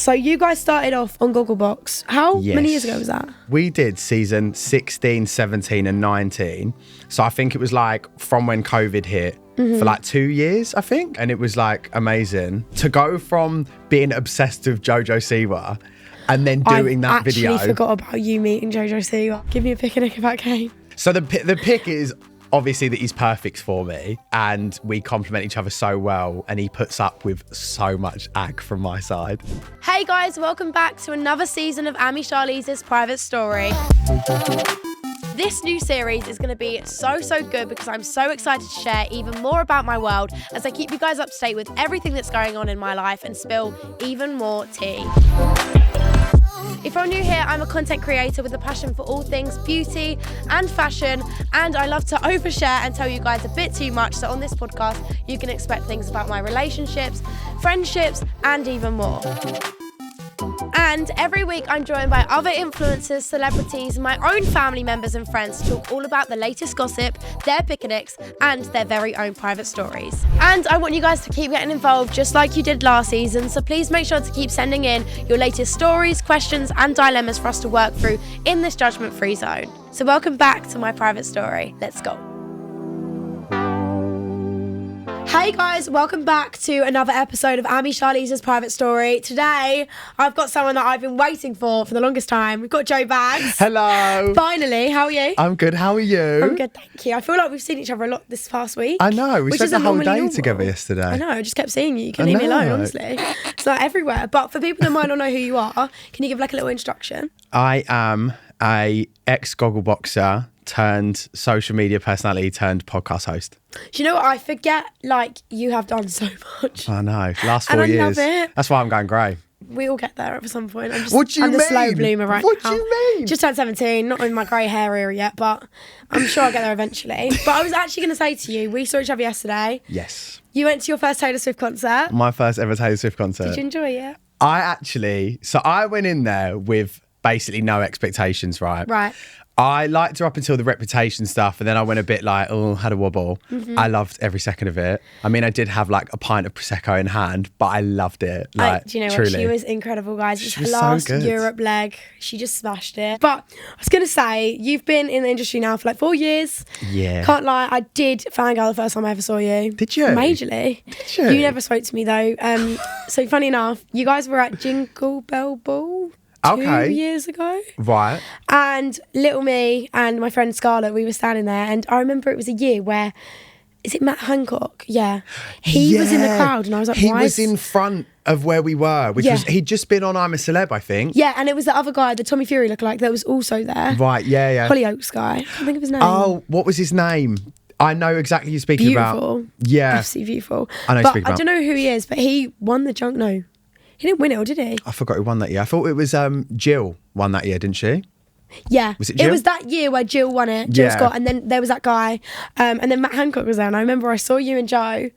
So you guys started off on Gogglebox. How many years ago was that? We did season 16, 17 and 19. So I think it was like from when COVID hit for like 2 years, I think. And it was like amazing to go from being obsessed with JoJo Siwa and then doing that video. I actually forgot about you meeting JoJo Siwa. Give me a pick and ick about Kaine. So the pick is obviously that he's perfect for me and we complement each other so well and he puts up with so much ag from my side. Hey guys, welcome back to another season of Charlize's Private Story. This new series is going to be so good because I'm so excited to share even more about my world as I keep you guys up to date with everything that's going on in my life and spill even more tea. If you're new here, I'm a content creator with a passion for all things beauty and fashion, and I love to overshare and tell you guys a bit too much, so on this podcast you can expect things about my relationships, friendships and even more. And every week I'm joined by other influencers, celebrities, my own family members and friends to talk all about the latest gossip, their picnics and their very own private stories. And I want you guys to keep getting involved just like you did last season, so please make sure to keep sending in your latest stories, questions and dilemmas for us to work through in this judgment-free zone. So welcome back to my private story. Let's go. Hey guys, welcome back to another episode of Charlize's Private Story. Today, I've got someone that I've been waiting for the longest time. We've got Joe Baggs. Hello. Finally, how are you? I'm good, how are you? I'm good, thank you. I feel like we've seen each other a lot this past week. I know, we spent the whole day together yesterday. I know, I just kept seeing you. You couldn't leave me alone, honestly. It's like everywhere. But for people that might not know who you are, can you give like a little introduction? I am a ex-Goggleboxer turned social media personality turned podcast host. Do you know what? I forget, like, you have done so much. I know. Last 4 years. And I love it. That's why I'm going grey. We all get there at some point. What do you mean? I'm the slow bloomer right now. What do you mean? Just turned 17, not in my grey hair era yet, but I'm sure I'll get there eventually. But I was actually going to say to you, we saw each other yesterday. Yes. You went to your first Taylor Swift concert. My first ever Taylor Swift concert. Did you enjoy it? I went in there with basically no expectations, right? Right. I liked her up until the Reputation stuff, and then I went a bit like, had a wobble. I loved every second of it. I mean, I did have like a pint of Prosecco in hand, but I loved it. Like, do you know truly. what? She was incredible, guys. It was her so last good. Europe leg. She just smashed it. But I was going to say, you've been in the industry now for like 4 years. Yeah. Can't lie, I did fangirl the first time I ever saw you. Did you? Majorly. Did you? You never spoke to me though. So funny enough, you guys were at Jingle Bell Ball 2 years ago. Right. And little me and my friend Scarlett, we were standing there, and I remember it was a year where, is it Matt Hancock? Yeah. He was in the crowd and I was like, he was in front of where we were, which was, he'd just been on I'm a Celeb, I think. Yeah, and it was the other guy, the Tommy Fury lookalike, that was also there. Right, yeah. Hollyoaks guy. I can't think of his name. Oh, what was his name? I know exactly who you're speaking about. Beautiful. Yeah. Absolutely beautiful. I know but speaking about. I don't know who he is, but he won the junk. No, he didn't win it, or did he? I forgot who won that year. I thought it was Jill won that year, didn't she? Yeah. Was it Jill? It was that year where Jill won it, Jill Yeah. Scott, and then there was that guy, and then Matt Hancock was there, and I remember I saw you and Joe,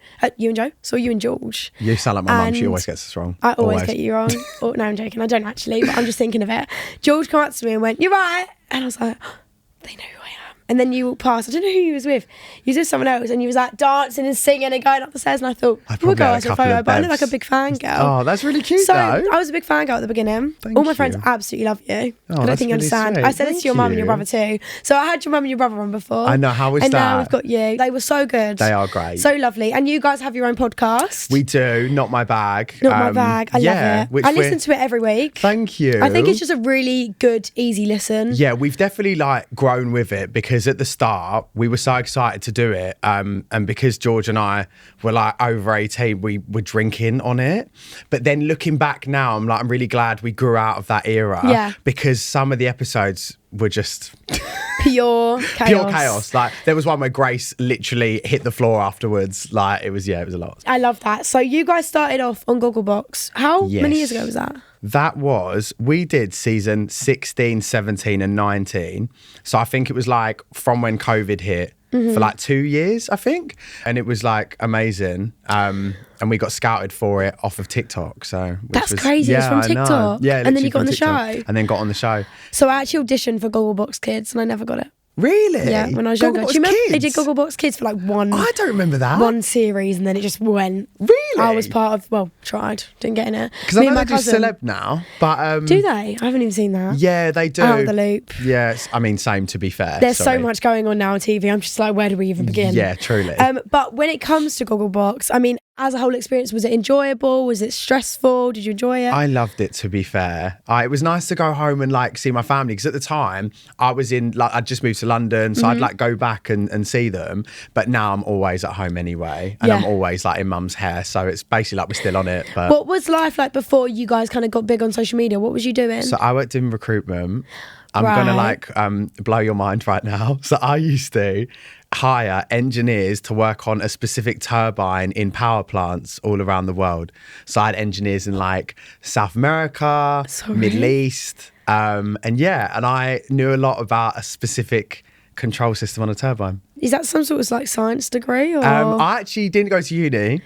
saw you and George. You sound like my mum, she And always gets us wrong. I always get you wrong. Oh, no, I'm joking, I don't actually, but I'm just thinking of it. George came up to me and went, "You're right," and I was like, oh, they know who I am. And then you walked past, I don't know who you was with. You was with someone else, and you was like dancing and singing and going up the stairs, and I thought, we'll go as a photo, but I look like a big fangirl. Oh, that's really cute So though. I was a big fangirl at the beginning. Thank All my you. friends absolutely love you. Oh, I don't that's think you really understand. sweet. I said this to your Thank mum and your you. brother too. So I had your mum and your brother on before. I know, how was and that? And now we've got you. They were so good. They are great. So lovely. And you guys have your own podcast. We do, Not My Bag. Not My Bag. I love it. I listen to it every week. Thank you. I think it's just a really good, easy listen. Yeah, we've definitely like grown with it because at the start we were so excited to do it, and because George and I were like over 18, we were drinking on it. But then looking back now, I'm really glad we grew out of that era. Yeah. Because some of the episodes were just pure chaos. pure chaos. Like there was one where Grace literally hit the floor afterwards. Like it was a lot. I love that. So you guys started off on Gogglebox. How many years ago was that? We did season 16, 17 and 19. So I think it was like from when COVID hit for like 2 years, I think. And it was like amazing. And we got scouted for it off of TikTok. So That's crazy. It's from I know. TikTok. Yeah, and then you got literally on the from TikTok. show. And then got on the show. So I actually auditioned for Gogglebox Kids and I never got it. Really? Yeah, when I was younger. Gogglebox Do you remember they did Kids? Gogglebox Kids for like I don't remember that. one series, and then it just went. Really? I was part of. Well, tried, didn't get in it. Because I know they do celeb now, but do they? I haven't even seen that. yeah, they do. Out of the loop. Yes, I mean, same to be fair. There's Sorry. so much going on now on TV. I'm just like, where do we even begin? Yeah, truly. But when it comes to Gogglebox, I mean, as a whole experience, was it enjoyable? Was it stressful? Did you enjoy it? I loved it, to be fair. It was nice to go home and like see my family, because at the time I was in, like, I'd just moved to London, so I'd like go back and see them. But now I'm always at home anyway, and I'm always like in mum's hair, so it's basically like we're still on it. But what was life like before you guys kind of got big on social media? What was you doing? so I worked in recruitment. I'm gonna like blow your mind right now. So I used to hire engineers to work on a specific turbine in power plants all around the world. So I had engineers in like South America, Middle East, and I knew a lot about a specific control system on a turbine. Is that some sort of like science degree? Or? I actually didn't go to uni,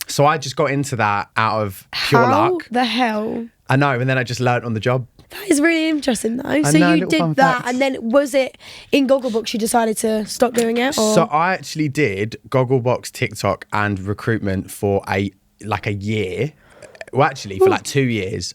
so I just got into that out of pure luck. The hell? I know, and then I just learnt on the job. That is really interesting though. So know, you did fun that, fact. and then was it in Gogglebox you decided to stop doing it? Or? So I actually did Gogglebox, TikTok, and recruitment for a year. Well, actually, for like 2 years.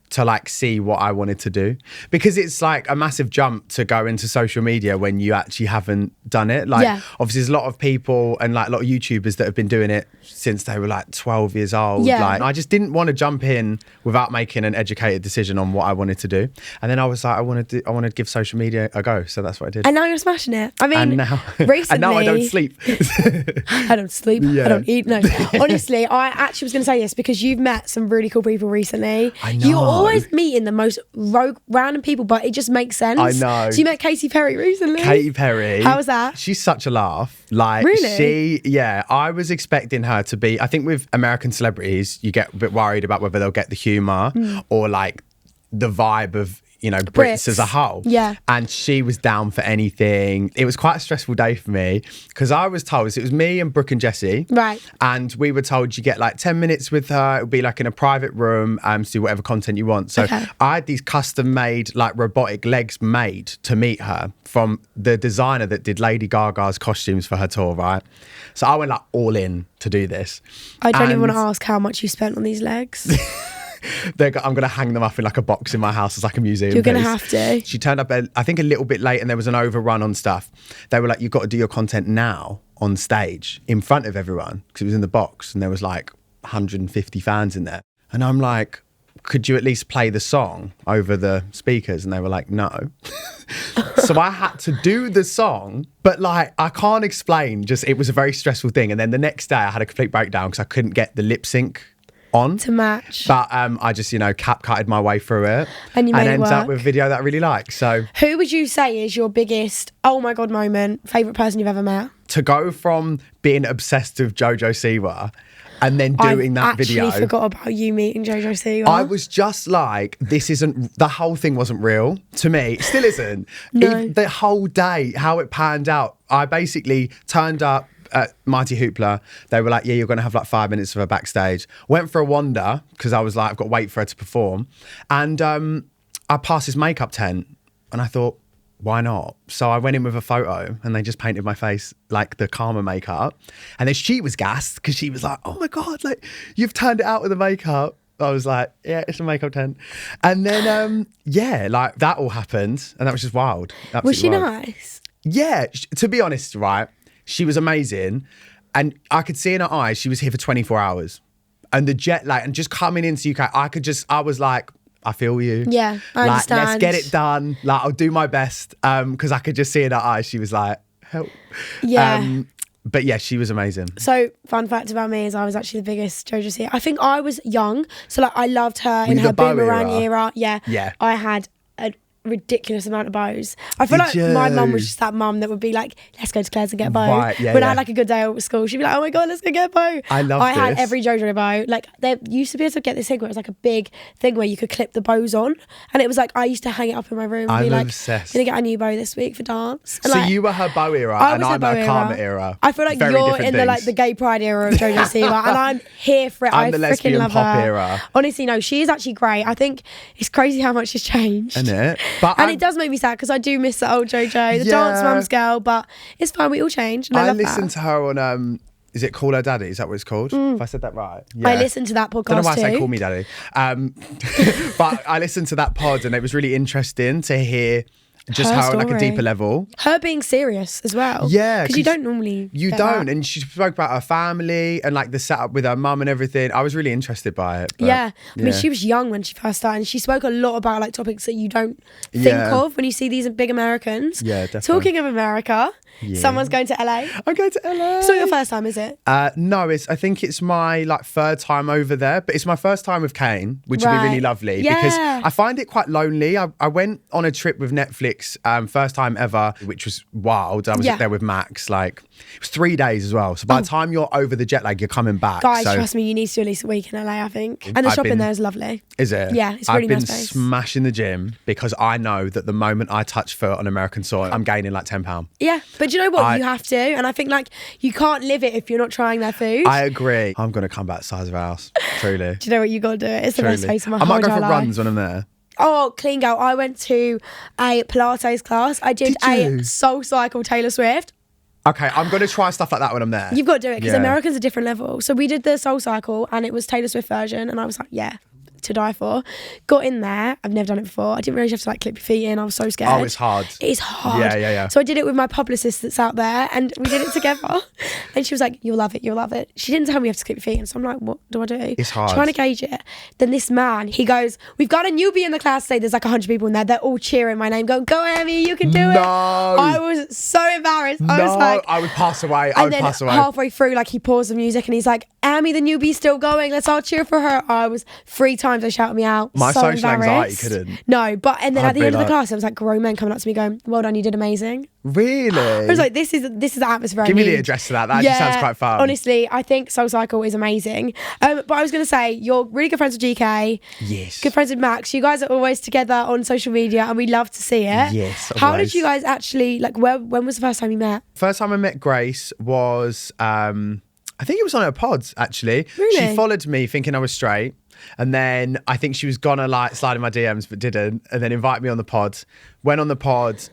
To like see what I wanted to do, because it's like a massive jump to go into social media when you actually haven't done it. Like obviously there's a lot of people and like a lot of YouTubers that have been doing it since they were like 12 years old. Like I just didn't want to jump in without making an educated decision on what I wanted to do. And then I was like, I want to give social media a go. So that's what I did. And now you're smashing it. I mean, and now, recently, and now I don't sleep. I don't sleep. I don't eat. No, honestly, I actually was going to say this because you've met some really cool people recently. I know. You're always meeting the most rogue, random people, but it just makes sense. I know. So you met Katy Perry recently. Katy Perry. How was that? She's such a laugh. Like really? I was expecting her to be, I think with American celebrities, you get a bit worried about whether they'll get the humour or like the vibe of, you know, Brits as a whole. Yeah. And she was down for anything. It was quite a stressful day for me because I was told it was me and Brooke and Jessie. Right. And we were told you get like 10 minutes with her. It would be like in a private room to do whatever content you want. So I had these custom made like robotic legs made to meet her from the designer that did Lady Gaga's costumes for her tour, right? So I went like all in to do this. I don't even want to ask how much you spent on these legs. I'm going to hang them up in like a box in my house as like a museum. You're going to have to. She turned up, I think, a little bit late and there was an overrun on stuff. They were like, you've got to do your content now on stage in front of everyone because it was in the box and there was like 150 fans in there. And I'm like, could you at least play the song over the speakers? And they were like, no. So I had to do the song, but like, I can't explain, just it was a very stressful thing. And then the next day I had a complete breakdown because I couldn't get the lip sync on to match, but I just, you know, cutted my way through it and you made it ended work. up with a video that I really like. So who would you say is your biggest oh my god moment, favourite person you've ever met? To go from being obsessed with JoJo Siwa and then doing that video. I actually forgot about you meeting JoJo Siwa. I was just like, the whole thing wasn't real to me. It still isn't. No. The whole day, how it panned out, I basically turned up at Mighty Hoopla. They were like, yeah, you're going to have like 5 minutes of her backstage. Went for a wander because I was like, I've got to wait for her to perform. And I passed this makeup tent and I thought, why not? So I went in with a photo and they just painted my face like the Karma makeup. And then she was gassed because she was like, oh my God, like you've turned it out with the makeup. I was like, yeah, it's a makeup tent. And then, like that all happened and that was just wild. Was she wild. nice? Yeah, to be honest, right? She was amazing. And I could see in her eyes, she was here for 24 hours. And the jet lag, and just coming into UK, I was like, I feel you. Yeah, I understand. Let's get it done. Like, I'll do my best. Because I could just see in her eyes, she was like, help. Yeah. But yeah, she was amazing. So, fun fact about me is I was actually the biggest JoJo Siwa. I think I was young. So, like, I loved her in her boomerang era. Yeah. I had a ridiculous amount of bows. I feel like my mum was just that mum that would be like, let's go to Claire's and get a bow. Right, yeah, when I had like a good day at school, she'd be like, oh my God, let's go get a bow. I had every JoJo bow. Like there used to be able to get this thing where it was like a big thing where you could clip the bows on. And it was like, I used to hang it up in my room and be like, obsessed. I'm gonna get a new bow this week for dance. And so like, you were her bow era and I'm her Karma era. I feel like you're in the gay pride era of JoJo Siwa and I'm here for it. I'm the lesbian love pop her. era. Honestly, no, she is actually great. I think it's crazy how much has changed. Isn't it? And it does make me sad because I do miss the old JoJo, the dance mum's girl, but it's fine, we all change. And I love listened that. to her on is it Call Her Daddy? Is that what it's called? If I said that right. Yeah. I listened to that podcast I don't know why too. I say Call Me Daddy. But I listened to that pod and it was really interesting to hear just Her how on like a story. deeper level. Her being serious as well. Yeah. Because you don't normally You get don't. that. And she spoke about her family and like the setup with her mum and everything. I was really interested by it. But, Yeah. I mean, she was young when she first started and she spoke a lot about like topics that you don't think of when you see these big Americans. Yeah, definitely. Talking of America, someone's going to LA. I'm going to LA. It's not your first time, is it? No, I think it's my like third time over there, but it's my first time with Kaine, which would be really lovely because I find it quite lonely. I went on a trip with Netflix, first time ever, which was wild. I was up there with Max, like it was 3 days as well. So by the time you're over the jet lag, you're coming back. Guys, trust me, you need to do at least a week in LA, I think. And the shopping there is lovely. Is it? Yeah, it's really nice place. I've been smashing the gym because I know that the moment I touch foot on American soil, I'm gaining like 10 pounds. Yeah, but do you know what? You have to. And I think like you can't live it if you're not trying their food. I agree. I'm going to come back the size of our house, truly. Do you know what? You got to do it. It's the best place of my whole I might go entire for life. runs when I'm there. Oh, clean girl. I went to a Pilates class. I did a Soul Cycle Taylor Swift. Okay, I'm going to try stuff like that when I'm there. You've got to do it because Americans are different level. So we did the Soul Cycle and it was Taylor Swift version and I was like, yeah, to die for. Got in there. I've never done it before. I didn't realise you have to like clip your feet in. I was so scared. Oh, it's hard. It is hard. Yeah. So I did it with my publicist that's out there and we did it together. And she was like, you'll love it, you'll love it. She didn't tell me you have to clip your feet in. So I'm like, what do I do? It's hard. Trying to gauge it. Then this man, he goes, we've got a newbie in the class today. There's like 100 people in there. They're all cheering my name, going, go Amy, you can do it. I was so embarrassed. I was like, I would pass away. and then halfway through, like he paused the music and he's like, Amy, the newbie's still going. Let's all cheer for her. I was 3 times they shouted me out. My so social anxiety embarrassed. couldn't. No, but and then I'd at the be end of the like- class, there was like grown men coming up to me going, well done, you did amazing. Really? I was like, this is the atmosphere. Give I me the need. address to that. That actually sounds quite fun. Honestly, I think Soul Cycle is amazing. But I was going to say, you're really good friends with GK. Yes. Good friends with Max. You guys are always together on social media and we love to see it. Yes, How always. did you guys actually, like, when was the first time you met? First time I met Grace was, I think it was on her pods, actually. Really? She followed me thinking I was straight. And then I think she was gonna like slide in my DMs, but didn't. And then invite me on the pod. Went on the pod.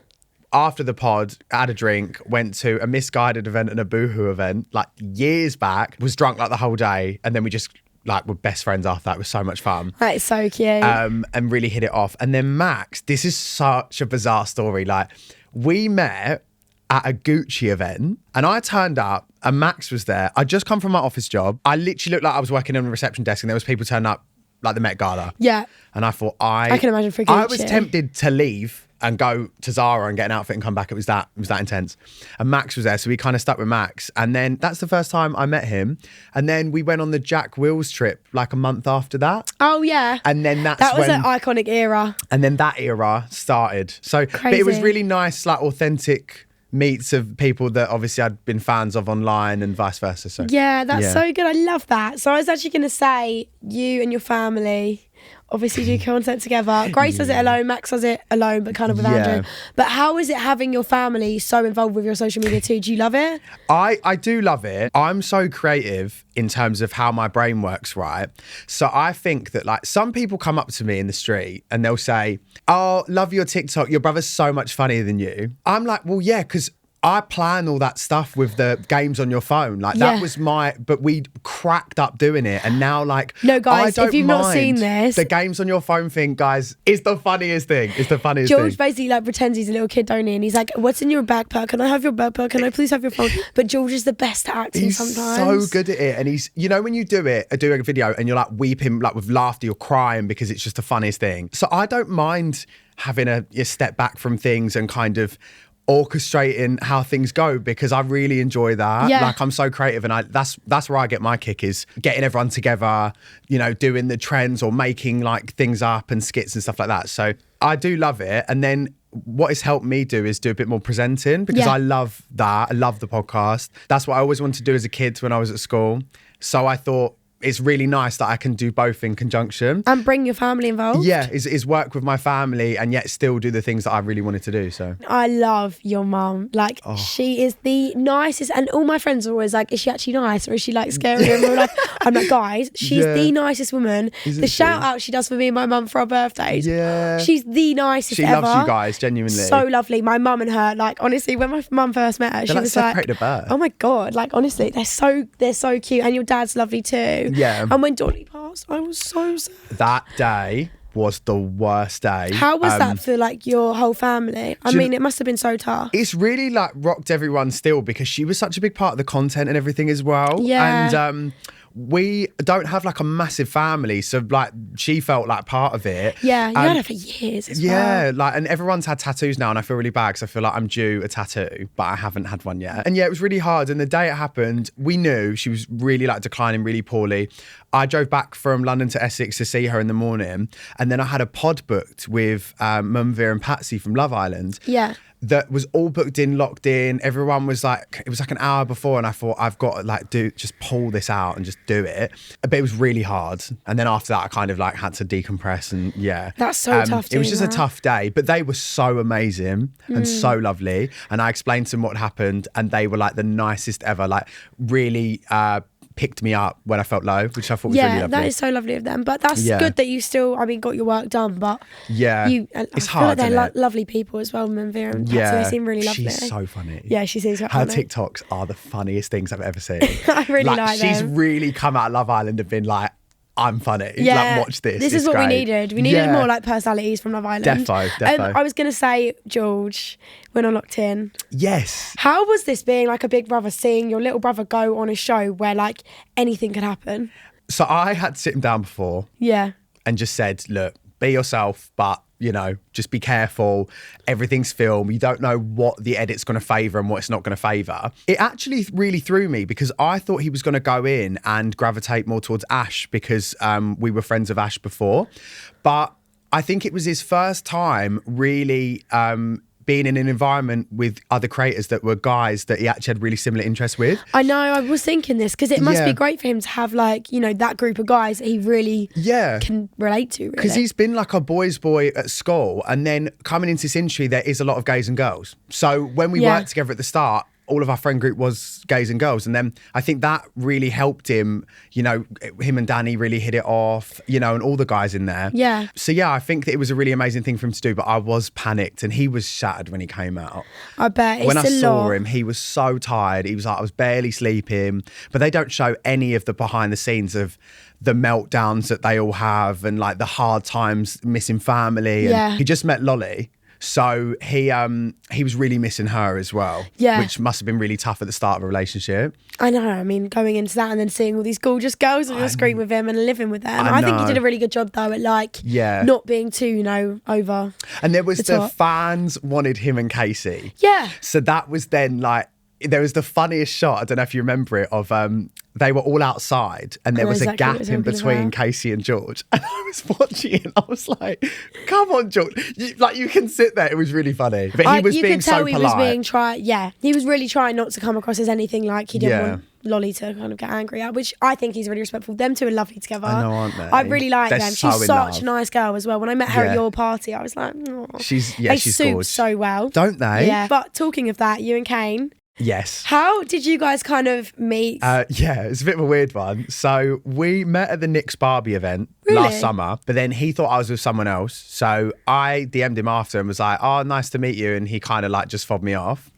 After the pod, had a drink, went to a misguided event and a boohoo event, like years back, was drunk like the whole day. And then we just like were best friends after that. It was so much fun. That is so cute. And really hit it off. And then Max, this is such a bizarre story. Like we met at a Gucci event and I turned up and Max was there. I'd just come from my office job. I literally looked like I was working on a reception desk and there was people turning up like the Met Gala. Yeah. And I thought I can imagine for I was Gucci. tempted to leave and go to Zara and get an outfit and come back. It was that intense. And Max was there, so we kind of stuck with Max. And then that's the first time I met him. And then we went on the Jack Wills trip like a month after that. Oh yeah. And then that was an iconic era. And then that era started. So but it was Crazy. really nice, like authentic meets of people that obviously I'd been fans of online and vice versa. So Yeah, that's so good. I love that. So I was actually going to say, you and your family obviously do content together. Grace does it alone, Max does it alone, but kind of with Andrew. But how is it having your family so involved with your social media too? Do you love it? I do love it. I'm so creative in terms of how my brain works, right? So I think that like some people come up to me in the street and they'll say, oh, love your TikTok. Your brother's so much funnier than you. I'm like, well, yeah, because I plan all that stuff with the games on your phone. Like that was but we cracked up doing it. And now like, no guys, I don't if you've not mind. seen this, The games on your phone thing, guys, is the funniest thing. It's the funniest George thing. basically like pretends he's a little kid, don't he? And he's like, what's in your backpack? Can I have your backpack? Can I please have your phone? But George is the best at acting He's sometimes. so good at it. And he's, you know, when you do a video and you're like weeping, like with laughter, you're crying because it's just the funniest thing. So I don't mind having a step back from things and kind of orchestrating how things go because I really enjoy that. Yeah. Like I'm so creative and that's where I get my kick is getting everyone together, you know, doing the trends or making like things up and skits and stuff like that. So I do love it. And then what it's helped me do is do a bit more presenting because I love that. I love the podcast. That's what I always wanted to do as a kid when I was at school. So I thought it's really nice that I can do both in conjunction. And bring your family involved. Yeah, is work with my family and yet still do the things that I really wanted to do. So I love your mum. Like, she is the nicest. And all my friends are always like, is she actually nice or is she like scary? And we're like, I'm like, guys, she's the nicest woman. Isn't the she? shout out she does for me and my mum for our birthdays. Yeah. She's the nicest she ever. loves you guys, genuinely. So lovely. My mum and her, like, honestly, when my mum first met her, she was like, separated at birth. oh my God, like, honestly, they're so cute. And your dad's lovely too. Yeah. And when Dolly passed, I was so sad. That day was the worst day. How was that for like your whole family? I mean, it must have been so tough. It's really like rocked everyone still because she was such a big part of the content and everything as well. Yeah. And we don't have like a massive family, so like she felt like part of it. Yeah, you had her for years as well. Yeah, like, and everyone's had tattoos now, and I feel really bad because I feel like I'm due a tattoo, but I haven't had one yet. And yeah, it was really hard. And the day it happened, we knew she was really like declining really poorly. I drove back from London to Essex to see her in the morning, and then I had a pod booked with Mumvir and Patsy from Love Island. Yeah. That was all booked in, locked in. Everyone was like, it was like an hour before, and I thought I've got to like just pull this out and just do it. But it was really hard. And then after that, I kind of like had to decompress and yeah. That's so tough. It was just a tough day, but they were so amazing and so lovely. And I explained to them what happened, and they were like the nicest ever. Like really picked me up when I felt low, which I thought was really lovely. That is so lovely of them. But that's good that you still, I mean, got your work done. But it's hard. Like they're lovely people as well, Mumvir and Patsy. They seem really lovely. She's so funny. Yeah, she seems quite funny. Her TikToks are the funniest things I've ever seen. I really like them. She's really come out of Love Island and been like, I'm funny. Yeah, like, watch this. This is what we needed. We needed more like personalities from Love Island. Defo. I was going to say, George, when I locked in. Yes. How was this being like a big brother, seeing your little brother go on a show where like anything could happen? So I had to sit him down before. Yeah. And just said, look, be yourself, but you know, just be careful. Everything's film. You don't know what the edit's going to favour and what it's not going to favour. It actually really threw me because I thought he was going to go in and gravitate more towards Ash because we were friends of Ash before. But I think it was his first time really being in an environment with other creators that were guys that he actually had really similar interests with. I know, I was thinking this because it must be great for him to have like, you know, that group of guys that he really can relate to. Because he's been like a boys' boy at school, and then coming into this industry, there is a lot of gays and girls. So when we worked together at the start, all of our friend group was gays and girls. And then I think that really helped him, you know, him and Danny really hit it off, you know, and all the guys in there. Yeah. So yeah, I think that it was a really amazing thing for him to do, but I was panicked and he was shattered when he came out. I bet. When I saw him, he was so tired. He was like, I was barely sleeping, but they don't show any of the behind the scenes of the meltdowns that they all have and like the hard times missing family. And he just met Lolly. So he was really missing her as well, which must have been really tough at the start of a relationship. I know. I mean, going into that and then seeing all these gorgeous girls on your screen with him and living with them. I think you did a really good job though at like not being too, you know, over. And there was the fans wanted him and Casey. Yeah. So that was then like, there was the funniest shot, I don't know if you remember it, of they were all outside and there was a gap in between Casey and George. And I was watching it and I was like, come on, George. You can sit there. It was really funny. But he was being so polite. He was being he was really trying not to come across as anything like he didn't want Lolly to kind of get angry at, which I think he's really respectful. Them two are lovely together. I know, aren't they? I really like them. So she's such a nice girl as well. When I met her at your party, I was like, oh. She's suit gorgeous. So well. Don't they? Yeah. But talking of that, you and Kaine. Yes. How did you guys kind of meet? It's a bit of a weird one. So we met at the Nick's Barbie event last summer, but then he thought I was with someone else. So I DM'd him after and was like, oh, nice to meet you. And he kind of like just fobbed me off.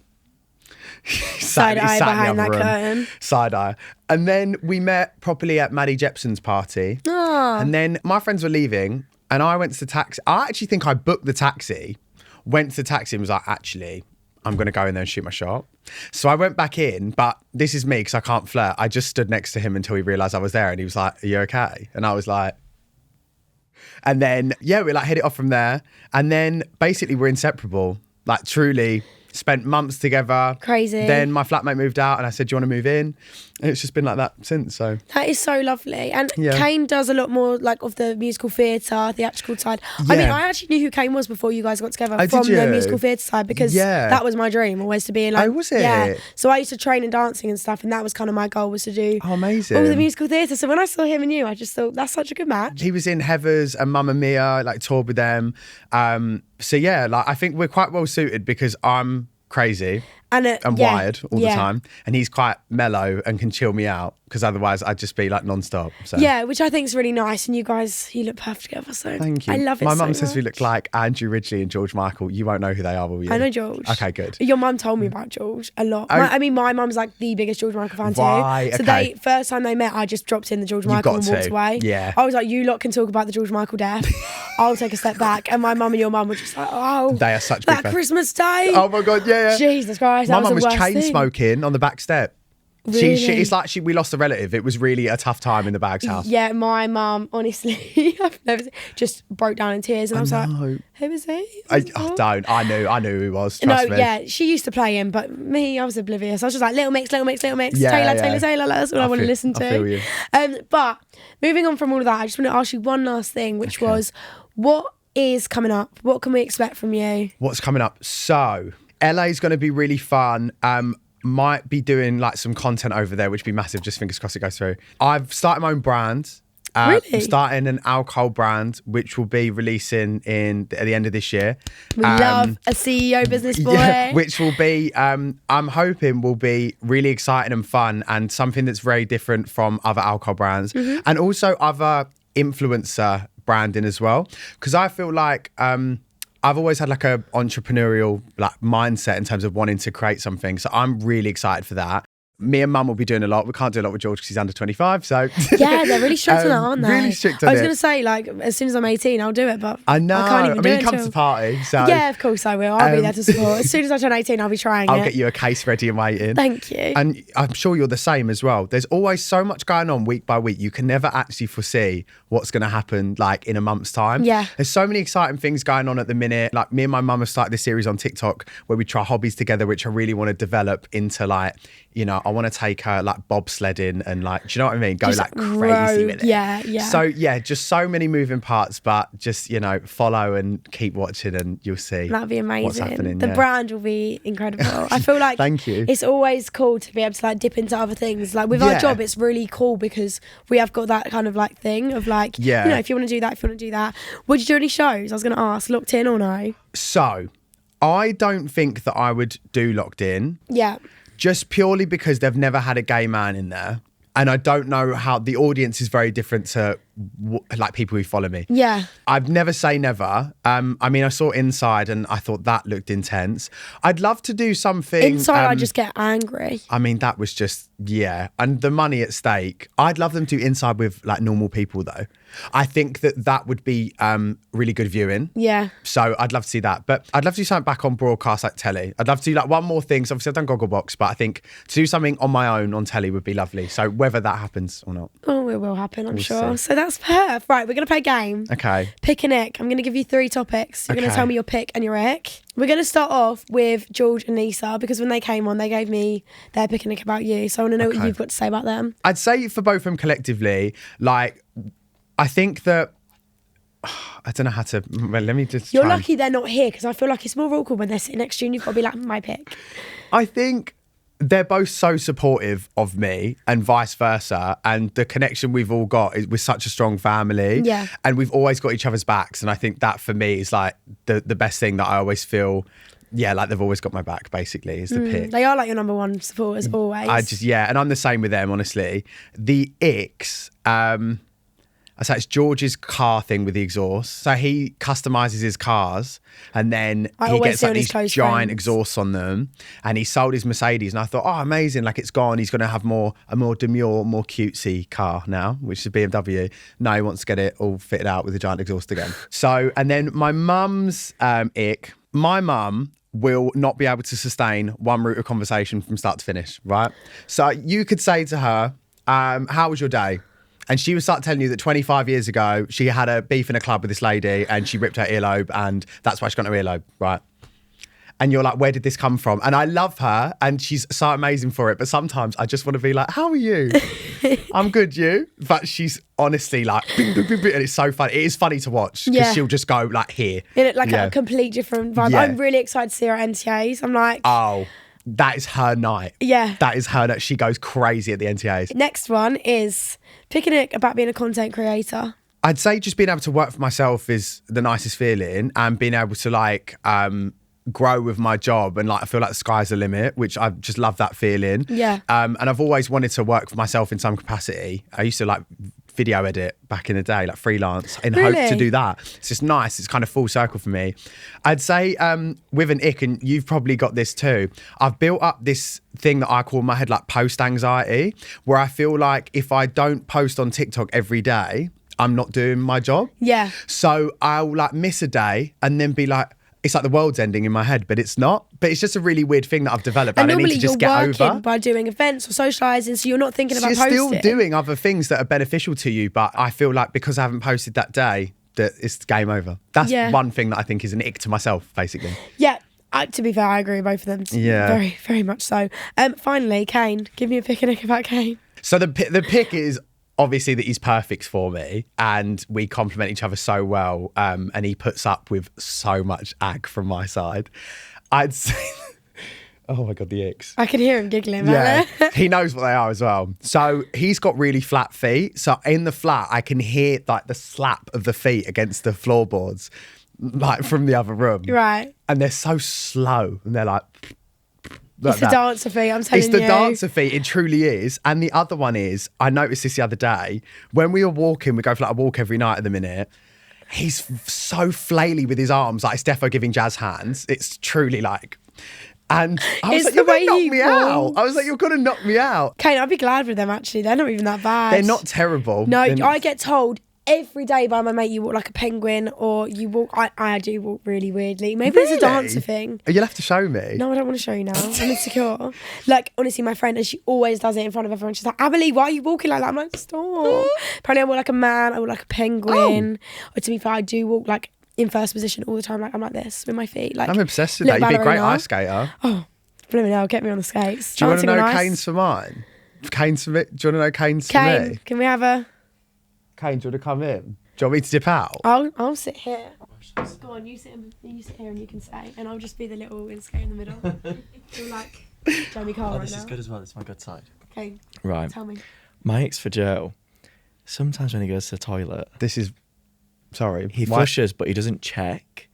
Side eye behind that curtain. Side eye. And then we met properly at Maddie Jepson's party. Oh. And then my friends were leaving and I went to the taxi. I actually think I booked the taxi, went to the taxi and was like, actually, I'm going to go in there and shoot my shot. So I went back in, but this is me because I can't flirt. I just stood next to him until he realised I was there and he was like, are you okay? And I was like... And then, we like hit it off from there. And then basically we're inseparable. Like truly, spent months together. Crazy. Then my flatmate moved out and I said, do you want to move in? And it's just been like that since. So that is so lovely. And Yeah. Kaine does a lot more like of the musical theatre, theatrical side. I Yeah. mean, I actually knew who Kaine was before you guys got together Oh, from did the you? musical theatre side, because Yeah. that was my dream, always to be in like. Oh, was it? Yeah. So I used to train in dancing and stuff, and that was kind of my goal, was to do Oh, amazing. all the musical theatre. So when I saw him and you, I just thought that's such a good match. He was in Heathers and Mamma Mia, like toured with them. So yeah, like I think we're quite well suited because I'm crazy And yeah, wired all the time, and he's quite mellow and can chill me out, because otherwise I'd just be like non-stop. So Yeah, which I think is really nice. And you guys, you look perfect together. So thank you. I love it. My so mum says we much. look like Andrew Ridgeley and George Michael. You won't know who they are, will you? I know George. Okay, good. Your mum told me about George a lot. Oh. I mean, my mum's like the biggest George Michael fan Right, too. So okay. they first time they met, I just dropped in the George You've Michael got and walked to, away. yeah. I was like, you lot can talk about the George Michael death. I'll take a step back. And my mum and your mum were just like, oh, They are such big that fans. Christmas day. Oh my God, yeah. Jesus Christ, My that mum was was the worst chain thing. smoking on the back step. Really? It's like we lost a relative. It was really a tough time in the Baggs house. Yeah, my mum, honestly, I've never just broke down in tears, and I was like, know. who is he? Don't. I knew who he was. No, Trust me. yeah, she used to play him, but me, I was oblivious. I was just like, Little Mix, Little Mix, Little Mix, Yeah, Taylor, yeah. Taylor, Taylor. Like, that's all I want to listen to. I feel you. But moving on from all of that, I just want to ask you one last thing, which was, what is coming up? What can we expect from you? What's coming up? So, LA is going to be really fun. Might be doing like some content over there, which would be massive. Just fingers crossed it goes through. I've started my own brand. Really? I'm starting an alcohol brand, which will be releasing at the end of this year. We love a CEO business boy. Yeah, which will be, I'm hoping will be really exciting and fun, and something that's very different from other alcohol brands, and also other influencer branding as well. Because I feel like I've always had like a entrepreneurial like mindset in terms of wanting to create something. So I'm really excited for that. Me and Mum will be doing a lot. We can't do a lot with George because he's under 25. So Yeah, they're really strict on that, aren't they? Really strict on I was it. going to say, like, as soon as I'm 18, I'll do it, but I know. I can't even do he it comes till- to party. So Yeah, of course I will. I'll be there to support. As soon as I turn 18, I'll be trying I'll it. get you a case ready and waiting. Thank you. And I'm sure you're the same as well. There's always so much going on week by week. You can never actually foresee what's going to happen like in a month's time. Yeah. There's so many exciting things going on at the minute. Like me and my mum have started this series on TikTok where we try hobbies together, which I really want to develop into like, you know, I want to take her like bobsledding and like, do you know what I mean? Go Just like crazy rogue. with it. Yeah, yeah. So yeah, just so many moving parts, but just, you know, follow and keep watching and you'll see. That'd be amazing. What's happening, The yeah. brand will be incredible. I feel like Thank you. It's always cool to be able to like dip into other things. Like with our Yeah. job, it's really cool because we have got that kind of like thing of like, Yeah. you know, if you want to do that, if you want to do that. Would you do any shows? I was going to ask, locked in or no? So I don't think that I would do Locked In. Yeah. Just purely because they've never had a gay man in there. And I don't know how the audience is very different to like people who follow me. Yeah. I'd never say never. I mean, I saw Inside and I thought that looked intense. I'd love to do something. Inside, I just get angry. I mean, that was just, yeah. And the money at stake. I'd love them to do Inside with like normal people though. I think that would be really good viewing. Yeah. So I'd love to see that. But I'd love to do something back on broadcast like telly. I'd love to do like one more thing. So obviously I've done Gogglebox, but I think to do something on my own on telly would be lovely. So whether that happens or not. Oh, it will happen, I'm sure. see. So that's perfect. Right, we're going to play a game. Okay. Pick an ick. I'm going to give you 3 topics. You're going to Okay. tell me your pick and your ick. We're going to start off with George and Lisa because when they came on, they gave me their pick and ick about you. So I want to know what Okay. you've got to say about them. I'd say for both of them collectively, like, I think that, I don't know how to, well, let me just You're try and- lucky they're not here because I feel like it's more awkward when they're sitting next to you and you've got to be like, my pick. I think they're both so supportive of me and vice versa. And the connection we've all got is we're such a strong family. Yeah. And we've always got each other's backs. And I think that for me is like the best thing that I always feel, yeah, like they've always got my back basically is the pick. They are like your number one supporters always. And I'm the same with them, honestly. The icks, I say it's George's car thing with the exhaust. So he customizes his cars and then I he always gets see like on his these close giant friends. exhausts on them. And he sold his Mercedes and I thought, oh, amazing, like it's gone. He's going to have a more demure, more cutesy car now, which is a BMW. No, he wants to get it all fitted out with a giant exhaust again. So, and then my mum's ick, my mum will not be able to sustain one route of conversation from start to finish, right? So you could say to her, how was your day? And she would start telling you that 25 years ago, she had a beef in a club with this lady and she ripped her earlobe and that's why she got her earlobe, right? and you're like, where did this come from? And I love her and she's so amazing for it. But sometimes I just want to be like, how are you? I'm good, you? But she's honestly like, bing, bing, bing, bing, and it's so funny. It is funny to watch because she'll just go like here. In it, like a complete different vibe. Yeah. I'm really excited to see her at NTAs. I'm like, oh, that is her night. Yeah. That is her night. She goes crazy at the NTAs. Next one is picking about being a content creator. I'd say just being able to work for myself is the nicest feeling, and being able to like grow with my job, and like I feel like the sky's the limit, which I just love that feeling. Yeah. And I've always wanted to work for myself in some capacity. I used to like video edit back in the day, like freelance, in hope to do that. It's just nice. It's kind of full circle for me. I'd say with an ick, and you've probably got this too, I've built up this thing that I call in my head like post anxiety, where I feel like if I don't post on TikTok every day, I'm not doing my job. Yeah. So I'll like miss a day and then be like, it's like the world's ending in my head, but it's not. But it's just a really weird thing that I've developed. And I need to just get over. normally you're working by doing events or socialising, so you're not thinking about posting. You're still doing other things that are beneficial to you, but I feel like because I haven't posted that day, that it's game over. That's one thing that I think is an ick to myself, basically. Yeah. To be fair, I agree with both of them. Yeah. Very, very much so. Finally, Kaine. Give me a pick and ick about Kaine. So the pick is obviously that he's perfect for me and we complement each other so well, and he puts up with so much ag from my side. I'd say... Oh my God, the icks. I can hear him giggling. Yeah, he knows what they are as well. So he's got really flat feet. So in the flat, I can hear like the slap of the feet against the floorboards, like from the other room. Right. And they're so slow and they're like... It's the dancer feet, I'm telling you. It's the dancer feet, it truly is. And the other one is, I noticed this the other day, when we were walking, we go for like a walk every night at the minute, he's so flaily with his arms, like it's defo giving jazz hands. It's truly like... And I was like, you're going to knock me out. I was like, you're going to knock me out. Kaine, I'd be glad with them actually. They're not even that bad. They're not terrible. No, I get told every day by my mate, you walk like a penguin, or you walk... I do walk really weirdly. Maybe it's a dancer thing. You'll have to show me. No, I don't want to show you now. I'm insecure. Like, honestly, my friend, and she always does it in front of everyone. She's like, Amelie, why are you walking like that? I'm like, stop. Apparently I walk like a man. I walk like a penguin. Or to be fair, I do walk like in first position all the time. Like, I'm like this with my feet. Like, I'm obsessed with that. You'd be a great ice skater. Oh, blooming hell, get me on the skates. Do you want to know Kaine's for mine? Kaine's for me? Do you want to know Kaine's for Kaine, me? can we have a... Kaine, do you want to come in? Do you want me to dip out? I'll sit here. Go on, you sit here and you can say, and I'll just be the little skater in the middle. Feel like Jamie Carr right this now. is good as well. This is my good side. Okay. Right. Tell me. My ex for Joe. Sometimes when he goes to the toilet, This is... Sorry. he flushes, but he doesn't check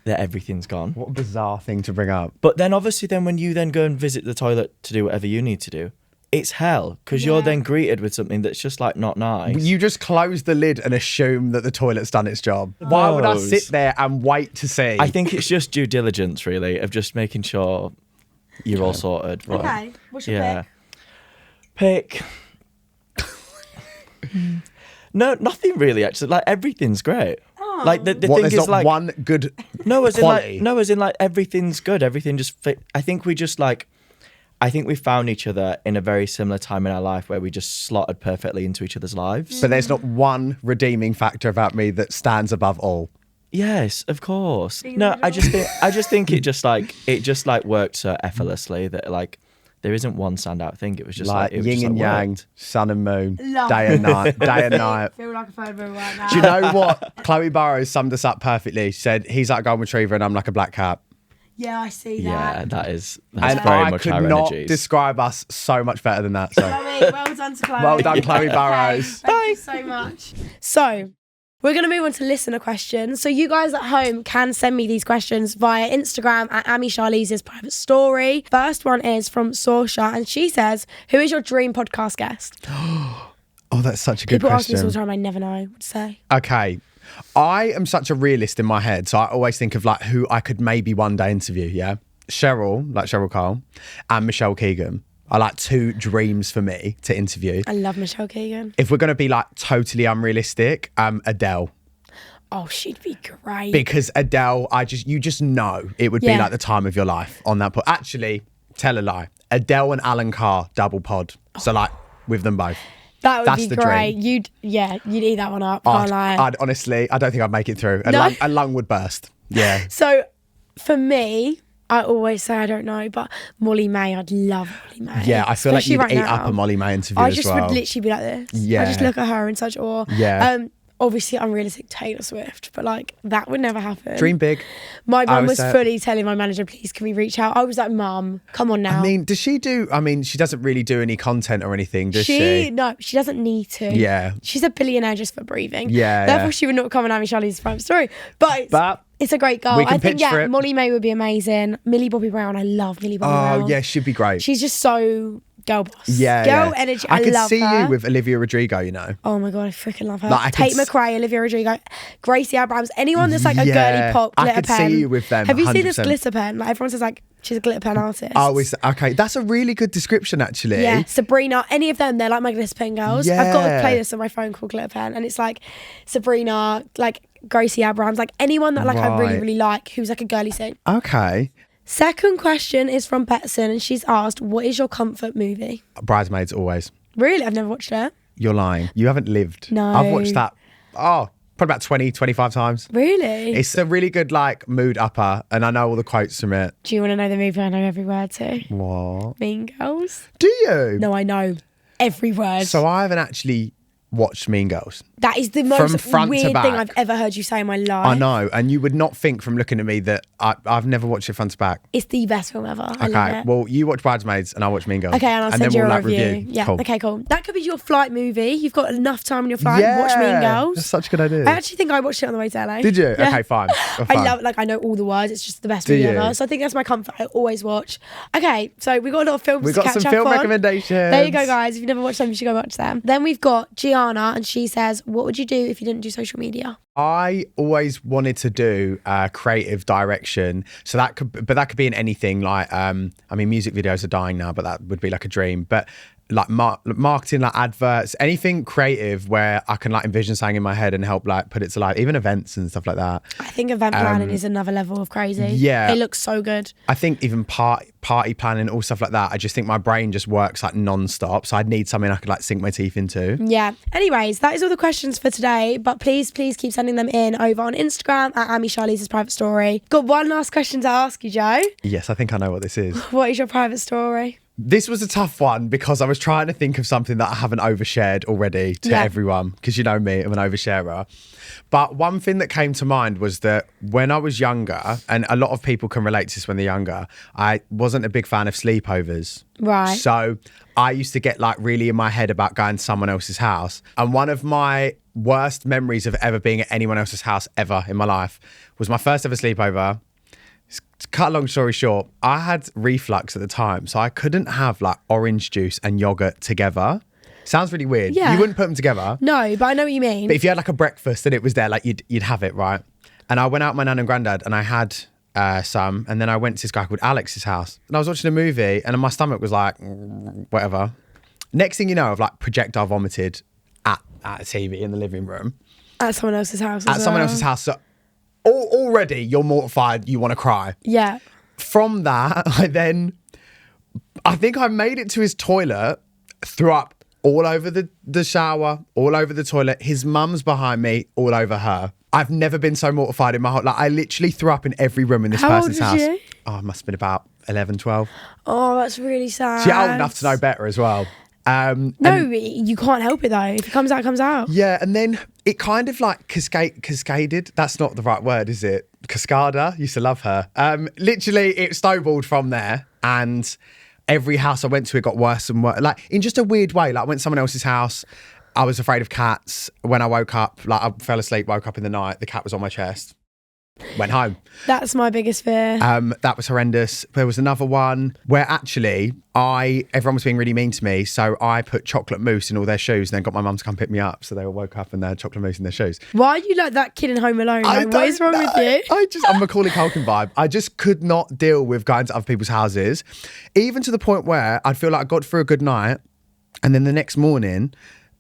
that everything's gone. What a bizarre thing to bring up. But then obviously then when you then go and visit the toilet to do whatever you need to do, it's hell, because you're then greeted with something that's just like not nice. You just close the lid and assume that the toilet's done its job. Why would I sit there and wait to see? I think it's just due diligence, really, of just making sure you're all sorted. Right? Okay, what's your pick? No, nothing really, actually. Like, everything's great. Oh. Like, the What, thing there's is, not like... one good No, as in quality? like everything's good. Everything just fit. I think we just like... I think we found each other in a very similar time in our life where we just slotted perfectly into each other's lives. But there's not one redeeming factor about me that stands above all. Yes, of course. No, I just think it just worked so effortlessly that like there isn't one standout thing. It was just like it was yin just, and like, yang, worked. sun and moon, Love day and night, day and night. I feel like a phone bill right now. Do you know what? Chloe Burrows summed us up perfectly. She said, he's like a golden retriever and I'm like a black cat. Yeah, I see Yeah, that. that's And very I much could our not energies. describe us so much better than that. So Chloe, well done to Chloe. well done, Chloe Burrows. Thank you so much. So, we're going to move on to listener questions. So you guys at home can send me these questions via Instagram at Charlize's private story. First one is from Saoirse, and she says, who is your dream podcast guest? Oh, that's such a good People ask me question. this all the time, I never know what to say. Okay. I am such a realist in my head, so I always think of like who I could maybe one day interview, yeah? Cheryl, like Cheryl Cole, and Michelle Keegan are like two dreams for me to interview. I love Michelle Keegan. If we're going to be like totally unrealistic, Adele. Oh, she'd be great. Because Adele, you just know it would be Yeah. like the time of your life on that pod. Actually, tell a lie. Adele and Alan Carr, double pod. So like with them both. That would That's be the great. dream. You'd eat that one up. Can't lie. I'd honestly, I don't think I'd make it through. No? A lung would burst. Yeah. So, for me, I always say I don't know, but Molly May, I'd love Molly May. Yeah, I feel like Especially you'd right eat now. up a Molly May interview I as just well. would literally be like this. Yeah. I just look at her in such awe. Yeah. Obviously unrealistic Taylor Swift, but like that would never happen. Dream big. My I mum would was say- fully telling my manager, please can we reach out? I was like, Mum, come on now. I mean, does she do? I mean, she doesn't really do any content or anything, does she? No, she doesn't need to. Yeah. She's a billionaire just for breathing. Yeah, Therefore, yeah. she would not come and have me Charlize's private story. But it's a great goal. We can I think, pitch for it. Molly May would be amazing. Millie Bobby Brown, I love Millie Bobby Brown. Oh, yeah, she'd be great. She's just so girl boss. Yeah, Girl yeah. energy. I could love see her. you with Olivia Rodrigo, you know. Oh my God, I freaking love her. Like, I could Tate McRae, Olivia Rodrigo, Gracie Abrams, anyone that's like a Yeah, girly pop I glitter could see pen. you with them, Have you seen this 100%. glitter pen? Like everyone says like she's a glitter pen artist. Oh, okay. That's a really good description, actually. Yeah, Sabrina, any of them, they're like my glitter pen girls. I've got a Yeah. playlist on my phone called Glitter Pen, and it's like Sabrina, like Gracie Abrams, like anyone that like I really, Right. really like who's like a girly thing. Okay. Second question is from Betson, and she's asked, what is your comfort movie? Bridesmaids, always. Really? I've never watched it. You're lying. You haven't lived. No. I've watched that, probably about 20, 25 times. Really? It's a really good, like, mood upper, and I know all the quotes from it. Do you want to know the movie I know every word to? What? Mean Girls? Do you? No, I know every word. So I haven't actually watched Mean Girls. That is the From most front to weird thing back. I've ever heard you say in my life. I know, and you would not think from looking at me that I've never watched it front to back. It's the best film ever. I love Okay, it. well, you watch Bridesmaids and I'll watch Mean Girls. Okay, and I'll then send you we'll, a like, review. Yeah, Cool. okay, cool. That could be your flight movie. You've got enough time on your flight. Yeah, Watch Mean Girls. that's such a good idea. I actually think I watched it on the way to LA. Did you? Yeah. Okay, fine. Oh, I fine. love, like, I know all the words. It's just the best Do movie you? ever. So I think that's my comfort. I always watch. Okay, so we got a lot of films We've to got catch some up film on. recommendations. There you go, guys. If you've never watched them, you should go watch them. Then we've got Gianna, and she says, what would you do if you didn't do social media? I always wanted to do creative direction, so that could be in anything. Like, I mean, music videos are dying now, but that would be like a dream. But like marketing, like adverts, anything creative where I can like envision something in my head and help like put it to life. Even events and stuff like that. I think event planning is another level of crazy. Yeah. It looks so good. I think even party planning, all stuff like that. I just think my brain just works like non-stop. So I'd need something I could like sink my teeth into. Yeah. Anyways, that is all the questions for today. But please keep sending them in over on Instagram at Charlize's private story. Got one last question to ask you, Joe. Yes, I think I know what this is. What is your private story? This was a tough one because I was trying to think of something that I haven't overshared already to everyone, because you know me, I'm an oversharer. But one thing that came to mind was that when I was younger, and a lot of people can relate to this when they're younger, I wasn't a big fan of sleepovers. Right. So I used to get like really in my head about going to someone else's house. And one of my worst memories of ever being at anyone else's house ever in my life was my first ever sleepover. To cut a long story short, I had reflux at the time, so I couldn't have like orange juice and yogurt together. Sounds really weird. Yeah. You wouldn't put them together. No, but I know what you mean. But if you had like a breakfast and it was there, like you'd have it, right? And I went out with my nan and granddad and I had some, and then I went to this guy called Alex's house and I was watching a movie and my stomach was like, whatever. Next thing you know, I've like projectile vomited at a TV in the living room. At someone else's house. At someone else's house. So already you're mortified, you want to cry. Yeah. From that, I think I made it to his toilet, threw up all over the shower, all over the toilet. His mum's behind me, all over her. I've never been so mortified in my whole life. I literally threw up in every room in this How old person's was house. you? Oh, I must have been about 11, 12. Oh, that's really sad. So you're old enough to know better as well. No, you can't help it though. If it comes out, it comes out. Yeah, and then it kind of like cascaded. That's not the right word, is it? Cascada. Used to love her. Literally, it snowballed from there, and every house I went to, it got worse and worse. Like in just a weird way. Like I went to someone else's house. I was afraid of cats. When I woke up, like I fell asleep, woke up in the night, the cat was on my chest. Went home. That's my biggest fear. That was horrendous. There was another one where actually everyone was being really mean to me, so I put chocolate mousse in all their shoes and then got my mum to come pick me up, so they all woke up and they had chocolate mousse in their shoes. Why are you like that kid in Home Alone? Like, what is wrong with you? I'm Macaulay Culkin vibe. I just could not deal with going to other people's houses, even to the point where I'd feel like I got through a good night and then the next morning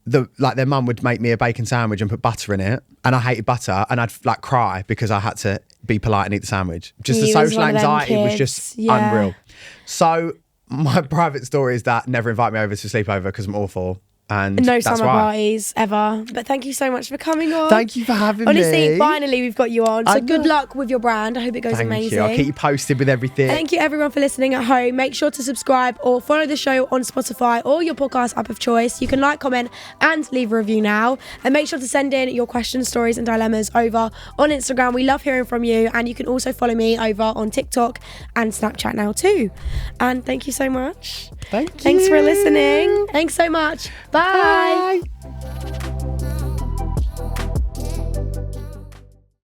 their mum would make me a bacon sandwich and put butter in it, and I hated butter, and I'd like cry because I had to be polite and eat the sandwich. Just the He was social one of them anxiety was kids. just Yeah. unreal. So my private story is that never invite me over to sleepover because I'm awful. And No that's summer why. parties ever. But thank you so much for coming on. Thank you for having Honestly, me. finally we've got you on. So I good know. luck with your brand. I hope it goes Thank amazing. you. I'll keep you posted with everything. Thank you everyone for listening at home. Make sure to subscribe or follow the show on Spotify or your podcast app of choice. You can like, comment and leave a review now. And make sure to send in your questions, stories and dilemmas over on Instagram. We love hearing from you. And you can also follow me over on TikTok and Snapchat now too. And thank you so much. Thank you. Thanks for listening. Thanks so much. Bye. Bye.